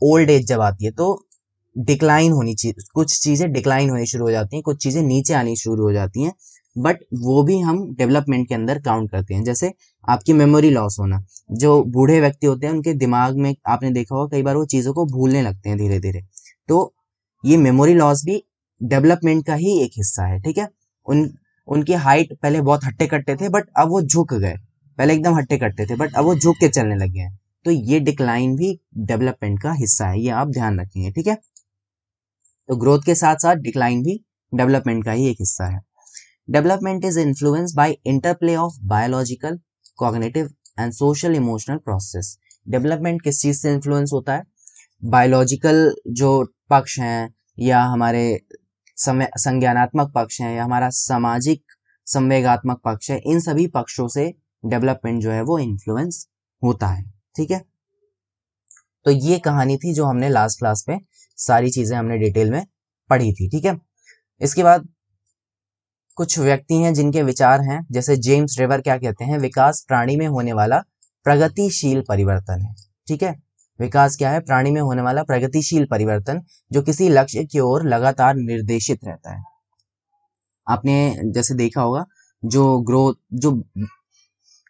ओल्ड एज जब आती है, तो डिक्लाइन होनी चाहिए, कुछ चीजें डिक्लाइन होनी शुरू हो जाती हैं, कुछ चीजें नीचे आनी शुरू हो जाती हैं, बट वो भी हम डेवलपमेंट के अंदर काउंट करते हैं। जैसे आपकी मेमोरी लॉस होना, जो बूढ़े व्यक्ति होते हैं उनके दिमाग में आपने देखा होगा कई बार वो चीजों को भूलने लगते हैं धीरे धीरे, तो ये मेमोरी लॉस भी डेवलपमेंट का ही एक हिस्सा है, ठीक है। उनकी हाइट पहले बहुत हट्टे कट्टे थे, बट अब वो झुक गए, पहले एकदम हट्टे कट्टे थे बट अब वो झुक के चलने लगे हैं, तो ये डिक्लाइन भी डेवलपमेंट का हिस्सा है, ये आप ध्यान रखेंगे, ठीक है। तो ग्रोथ के साथ साथ डिक्लाइन भी डेवलपमेंट का ही एक हिस्सा है। Development is influence by interplay of biological, cognitive and social emotional process. Development किस चीज से इन्फ्लुएंस होता है, बायोलॉजिकल जो पक्ष हैं, या हमारे संज्ञानात्मक पक्ष हैं, या हमारा सामाजिक संवेगात्मक पक्ष है, इन सभी पक्षों से डेवलपमेंट जो है वो इन्फ्लुएंस होता है, ठीक है। तो ये कहानी थी जो हमने लास्ट क्लास में सारी चीजें हमने डिटेल में पढ़ी थी, ठीक है। इसके बाद कुछ व्यक्ति हैं जिनके विचार हैं, जैसे जेम्स रिवर क्या कहते हैं, विकास प्राणी में होने वाला प्रगतिशील परिवर्तन है, ठीक है। विकास क्या है, प्राणी में होने वाला प्रगतिशील परिवर्तन जो किसी लक्ष्य की ओर लगातार निर्देशित रहता है। आपने जैसे देखा होगा, जो ग्रोथ, जो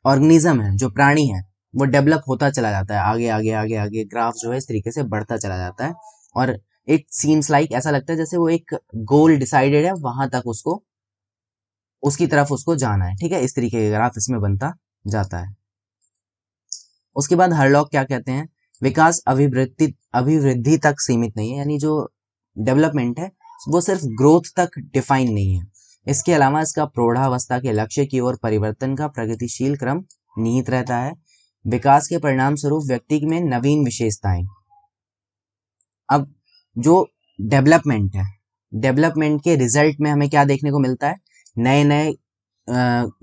ऑर्गेनिज्म है, जो प्राणी है, वो डेवलप होता चला जाता है, आगे आगे आगे आगे ग्राफ जो है इस तरीके से बढ़ता चला जाता है, और इट सीम्स लाइक, ऐसा लगता है जैसे वो एक गोल डिसाइडेड है, वहां तक उसको, उसकी तरफ उसको जाना है, ठीक है। इस तरीके का ग्राफ इसमें बनता जाता है। उसके बाद हरलॉक क्या कहते हैं, विकास अभिवृद्धि अभिवृद्धि तक सीमित नहीं है, यानी जो डेवलपमेंट है वो सिर्फ ग्रोथ तक डिफाइन नहीं है, इसके अलावा इसका प्रौढ़ावस्था के लक्ष्य की ओर परिवर्तन का प्रगतिशील क्रम निहित रहता है। विकास के परिणाम स्वरूप व्यक्ति में नवीन विशेषताएं। अब जो डेवलपमेंट है, डेवलपमेंट के रिजल्ट में हमें क्या देखने को मिलता है, नए नए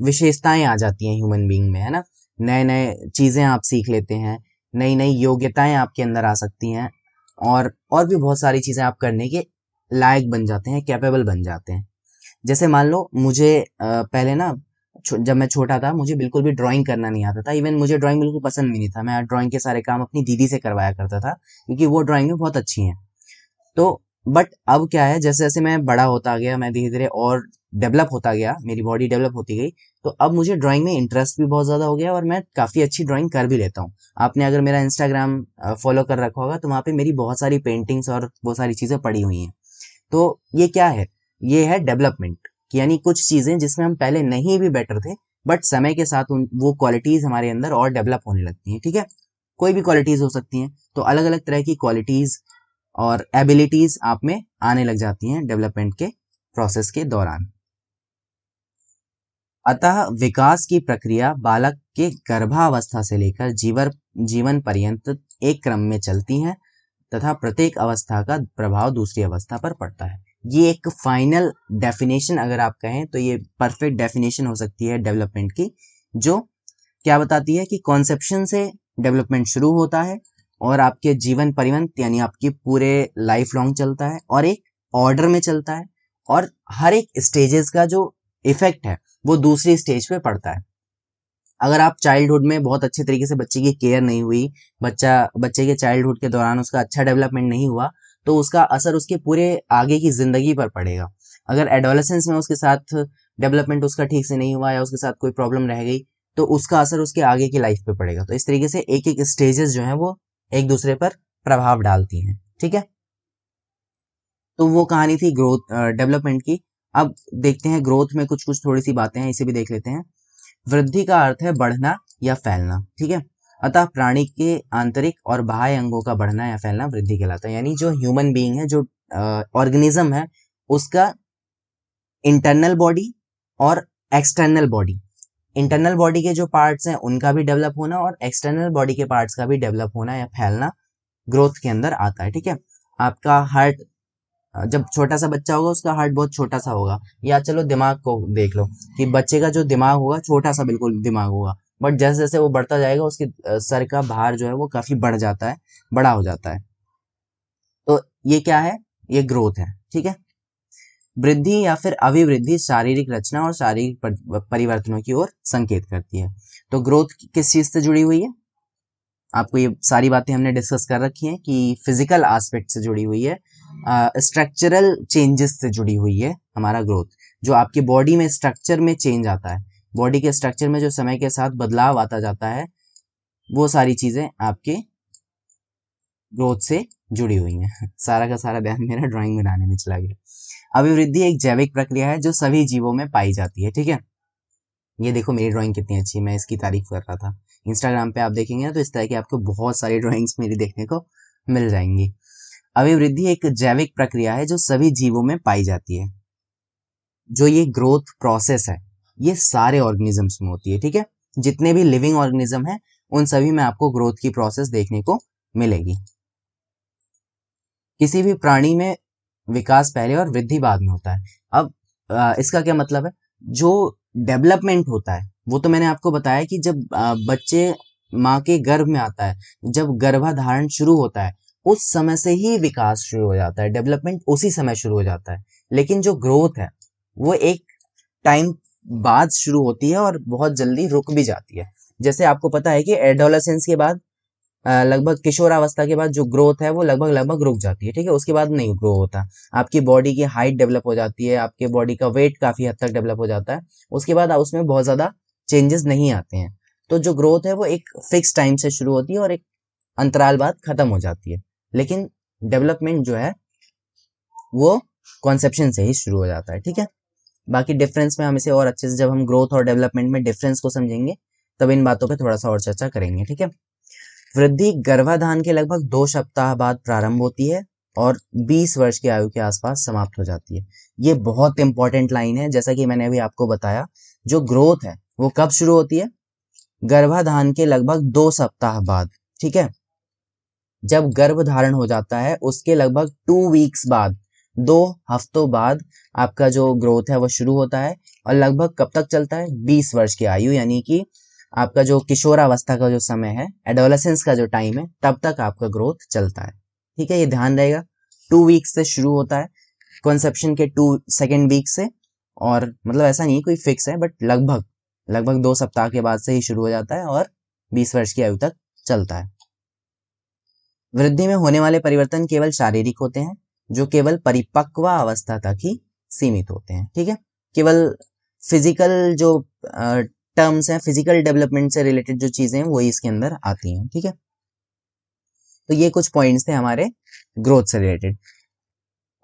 विशेषताएं आ जाती हैं ह्यूमन बीइंग में, है ना। नए नए चीजें आप सीख लेते हैं, नई नई योग्यताएं आपके अंदर आ सकती हैं, और भी बहुत सारी चीजें आप करने के लायक बन जाते हैं, कैपेबल बन जाते हैं। जैसे मान लो मुझे पहले ना, जब मैं छोटा था मुझे बिल्कुल भी ड्राइंग करना नहीं आता था, इवन मुझे ड्राइंग बिल्कुल पसंद भी नहीं था, मैं ड्राइंग के सारे काम अपनी दीदी से करवाया करता था क्योंकि वो ड्राइंग में बहुत अच्छी है। तो बट अब क्या है, जैसे जैसे मैं बड़ा होता गया, मैं धीरे धीरे और डेवलप होता गया, मेरी बॉडी डेवलप होती गई, तो अब मुझे ड्राइंग में इंटरेस्ट भी बहुत ज़्यादा हो गया और मैं काफ़ी अच्छी ड्राइंग कर भी लेता हूँ। आपने अगर मेरा इंस्टाग्राम फॉलो कर रखा होगा तो वहाँ पे मेरी बहुत सारी पेंटिंग्स और बहुत सारी चीज़ें पड़ी हुई हैं। तो ये क्या है, ये है डेवलपमेंट, यानी कुछ चीज़ें जिसमें हम पहले नहीं भी बेटर थे, बट समय के साथ वो क्वालिटीज़ हमारे अंदर और डेवलप होने लगती हैं, ठीक है। कोई भी क्वालिटीज़ हो सकती हैं, तो अलग अलग तरह की क्वालिटीज़ और एबिलिटीज आप में आने लग जाती हैं डेवलपमेंट के प्रोसेस के दौरान। अतः विकास की प्रक्रिया बालक के गर्भावस्था से लेकर जीवन पर्यंत एक क्रम में चलती है तथा प्रत्येक अवस्था का प्रभाव दूसरी अवस्था पर पड़ता है। ये एक फाइनल डेफिनेशन अगर आप कहें तो ये परफेक्ट डेफिनेशन हो सकती है डेवलपमेंट की, जो क्या बताती है कि कॉन्सेप्शन से डेवलपमेंट शुरू होता है और आपके जीवन पर्यंत यानी आपकी पूरे लाइफ लॉन्ग चलता है और एक ऑर्डर में चलता है, और हर एक स्टेजेस का जो इफेक्ट है वो दूसरी स्टेज पे पड़ता है। अगर आप चाइल्डहुड में बहुत अच्छे तरीके से बच्चे की केयर नहीं हुई, बच्चे के चाइल्डहुड के दौरान उसका अच्छा डेवलपमेंट नहीं हुआ, तो उसका असर उसके पूरे आगे की जिंदगी पर पड़ेगा। अगर एडोलेसेंस में उसके साथ डेवलपमेंट उसका ठीक से नहीं हुआ या उसके साथ कोई प्रॉब्लम रह गई तो उसका असर उसके आगे की लाइफ पे पड़ेगा। तो इस तरीके से एक एक स्टेजेस जो है वो एक दूसरे पर प्रभाव डालती हैं। ठीक है, तो वो कहानी थी ग्रोथ डेवलपमेंट की। अब देखते हैं ग्रोथ में कुछ कुछ थोड़ी सी बातें हैं, इसे भी देख लेते हैं। वृद्धि का अर्थ है बढ़ना या फैलना। ठीक है, अतः प्राणी के आंतरिक और बाह्य अंगों का बढ़ना या फैलना वृद्धि कहलाता है। यानी जो ह्यूमन बीइंग है, जो ऑर्गेनिज्म है, उसका इंटरनल बॉडी और एक्सटर्नल बॉडी, इंटरनल बॉडी के जो पार्ट्स हैं उनका भी डेवलप होना और एक्सटर्नल बॉडी के पार्ट्स का भी डेवलप होना या फैलना ग्रोथ के अंदर आता है। ठीक है, आपका हार्ट जब छोटा सा बच्चा होगा उसका हार्ट बहुत छोटा सा होगा, या चलो दिमाग को देख लो कि बच्चे का जो दिमाग होगा छोटा सा बिल्कुल दिमाग होगा, बट जैसे जैसे वो बढ़ता जाएगा उसके सर का भार जो है वो काफी बढ़ जाता है, बड़ा हो जाता है। तो ये क्या है, ये ग्रोथ है। ठीक है, वृद्धि या फिर अभिवृद्धि शारीरिक रचना और शारीरिक परिवर्तनों की ओर संकेत करती है। तो ग्रोथ किस चीज से जुड़ी हुई है, आपको ये सारी बातें हमने डिस्कस कर रखी हैं कि फिजिकल एस्पेक्ट से जुड़ी हुई है, स्ट्रक्चरल चेंजेस से जुड़ी हुई है। हमारा ग्रोथ जो आपकी बॉडी में स्ट्रक्चर में चेंज आता है, बॉडी के स्ट्रक्चर में जो समय के साथ बदलाव आता जाता है, वो सारी चीजें आपके ग्रोथ से जुड़ी हुई हैं। सारा का सारा ध्यान मेरा ड्राइंग बनाने में चला गया। अभिवृद्धि एक जैविक प्रक्रिया है जो सभी जीवों में पाई जाती है। ठीक है, ये देखो मेरी ड्राइंग कितनी अच्छी है, मैं इसकी तारीफ कर रहा था। इंस्टाग्राम पे आप देखेंगे ना तो इस तरह की आपको बहुत सारी ड्राइंग्स मेरी देखने को मिल जाएंगी। अभिवृद्धि एक जैविक प्रक्रिया है जो सभी जीवों में पाई जाती है। जो ये ग्रोथ प्रोसेस है ये सारे ऑर्गेनिजम्स में होती है। ठीक है, जितने भी लिविंग ऑर्गेनिज्म है उन सभी में आपको ग्रोथ की प्रोसेस देखने को मिलेगी। किसी भी प्राणी में विकास पहले और वृद्धि बाद में होता है। अब इसका क्या मतलब है, जो डेवलपमेंट होता है वो तो मैंने आपको बताया कि जब बच्चे माँ के गर्भ में आता है, जब गर्भाधारण शुरू होता है उस समय से ही विकास शुरू हो जाता है, डेवलपमेंट उसी समय शुरू हो जाता है। लेकिन जो ग्रोथ है वो एक टाइम बाद शुरू होती है और बहुत जल्दी रुक भी जाती है। जैसे आपको पता है कि एडोलेसेंस के बाद लगभग किशोरावस्था के बाद जो ग्रोथ है वो लगभग लगभग रुक जाती है। ठीक है, उसके बाद नहीं ग्रो होता। आपकी बॉडी की हाइट डेवलप हो जाती है, आपके बॉडी का वेट काफी हद तक डेवलप हो जाता है, उसके बाद उसमें बहुत ज्यादा चेंजेस नहीं आते हैं। तो जो ग्रोथ है वो एक फिक्स टाइम से शुरू होती है और एक अंतराल बाद खत्म हो जाती है। लेकिन डेवलपमेंट जो है वो कॉन्सेप्शन से ही शुरू हो जाता है। ठीक है, बाकी डिफरेंस में हम इसे और अच्छे से, जब हम ग्रोथ और डेवलपमेंट में डिफरेंस को समझेंगे तब इन बातों पे थोड़ा सा और चर्चा करेंगे। ठीक है, वृद्धि गर्भाधान के लगभग 2 सप्ताह बाद प्रारंभ होती है और 20 वर्ष की आयु के आसपास समाप्त हो जाती है। ये बहुत इंपॉर्टेंट लाइन है। जैसा कि मैंने अभी आपको बताया, जो ग्रोथ है वो कब शुरू होती है, गर्भाधान के लगभग 2 सप्ताह बाद। ठीक है, जब गर्भ धारण हो जाता है उसके लगभग 2 वीक्स बाद, 2 हफ्तों बाद आपका जो ग्रोथ है वो शुरू होता है और लगभग कब तक चलता है, 20 वर्ष की आयु, यानी कि आपका जो किशोरावस्था का जो समय है, एडोलेसेंस का जो टाइम है, तब तक आपका ग्रोथ चलता है। ठीक है, ये ध्यान रहेगा। 2 वीक्स से शुरू होता है, कंसेप्शन के 2 सेकेंड वीक से, और मतलब ऐसा नहीं कोई फिक्स है, बट लगभग लगभग 2 सप्ताह के बाद से ही शुरू हो जाता है और 20 वर्ष की आयु तक चलता है। वृद्धि में होने वाले परिवर्तन केवल शारीरिक होते हैं, जो केवल परिपक्व अवस्था तक ही सीमित होते हैं। ठीक है, केवल फिजिकल जो टर्म्स हैं, फिजिकल डेवलपमेंट से रिलेटेड जो चीजें हैं वही इसके अंदर आती हैं। ठीक है, तो ये कुछ पॉइंट्स थे हमारे ग्रोथ से रिलेटेड।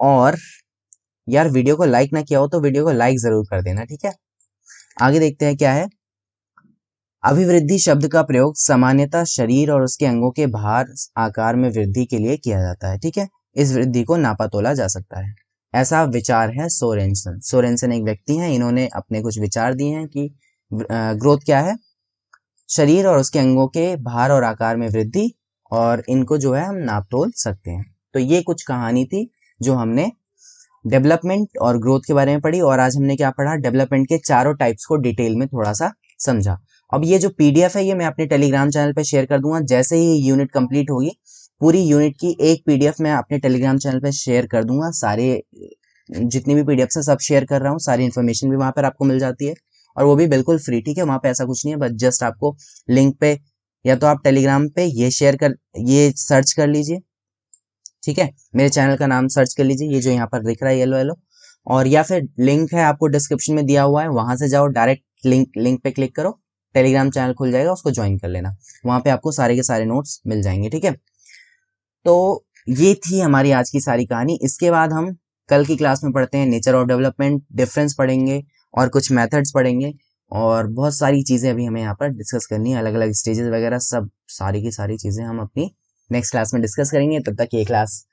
और यार वीडियो को लाइक ना किया हो तो वीडियो को लाइक जरूर कर देना। ठीक है, आगे देखते हैं क्या है। अभिवृद्धि शब्द का प्रयोग सामान्यतः शरीर और उसके अंगों के भार आकार में वृद्धि के लिए किया जाता है। ठीक है, इस वृद्धि को नापा तोला जा सकता है, ऐसा विचार है सोरेनसन। सोरेनसन एक व्यक्ति हैं, इन्होंने अपने कुछ विचार दिए हैं कि ग्रोथ क्या है, शरीर और उसके अंगों के भार और आकार में वृद्धि, और इनको जो है हम नाप तोल सकते हैं। तो ये कुछ कहानी थी जो हमने डेवलपमेंट और ग्रोथ के बारे में पढ़ी, और आज हमने क्या पढ़ा, डेवलपमेंट के चारों टाइप्स को डिटेल में थोड़ा सा समझा। अब ये जो पीडीएफ है ये मैं अपने टेलीग्राम चैनल पे शेयर कर दूंगा। जैसे ही यूनिट कंप्लीट होगी, पूरी यूनिट की एक पीडीएफ मैं अपने टेलीग्राम चैनल पे शेयर कर दूंगा। सारे जितनी भी पीडीएफ है सब शेयर कर रहा हूँ, सारी इन्फॉर्मेशन भी वहां पर आपको मिल जाती है, और वो भी बिल्कुल फ्री। ठीक है, वहां पे ऐसा कुछ नहीं है, बस जस्ट आपको लिंक पे, या तो आप टेलीग्राम पे ये सर्च कर लीजिए। ठीक है, मेरे चैनल का नाम सर्च कर लीजिए, ये जो यहाँ पर दिख रहा है येलो येलो, और या फिर लिंक है आपको डिस्क्रिप्शन में दिया हुआ है, वहां से जाओ, डायरेक्ट लिंक पे क्लिक करो, टेलीग्राम चैनल खुल जाएगा, उसको ज्वाइन कर लेना, वहां पे आपको सारे के सारे नोट्स मिल जाएंगे। ठीक है, तो ये थी हमारी आज की सारी कहानी। इसके बाद हम कल की क्लास में पढ़ते हैं नेचर ऑफ डेवलपमेंट, डिफरेंस पढ़ेंगे और कुछ मेथड्स पढ़ेंगे, और बहुत सारी चीज़ें अभी हमें यहाँ पर डिस्कस करनी है, अलग अलग स्टेजेस वगैरह सब सारी की सारी चीज़ें हम अपनी नेक्स्ट क्लास में डिस्कस करेंगे। तब तक ये क्लास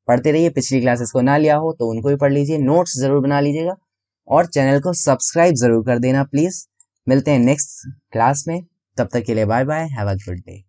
पढ़ते रहिए, पिछली क्लासेस को ना लिया हो तो उनको भी पढ़ लीजिए, नोट्स ज़रूर बना लीजिएगा और चैनल को सब्सक्राइब ज़रूर कर देना प्लीज़। मिलते हैं नेक्स्ट क्लास में, तब तक के लिए bye bye, have a good day.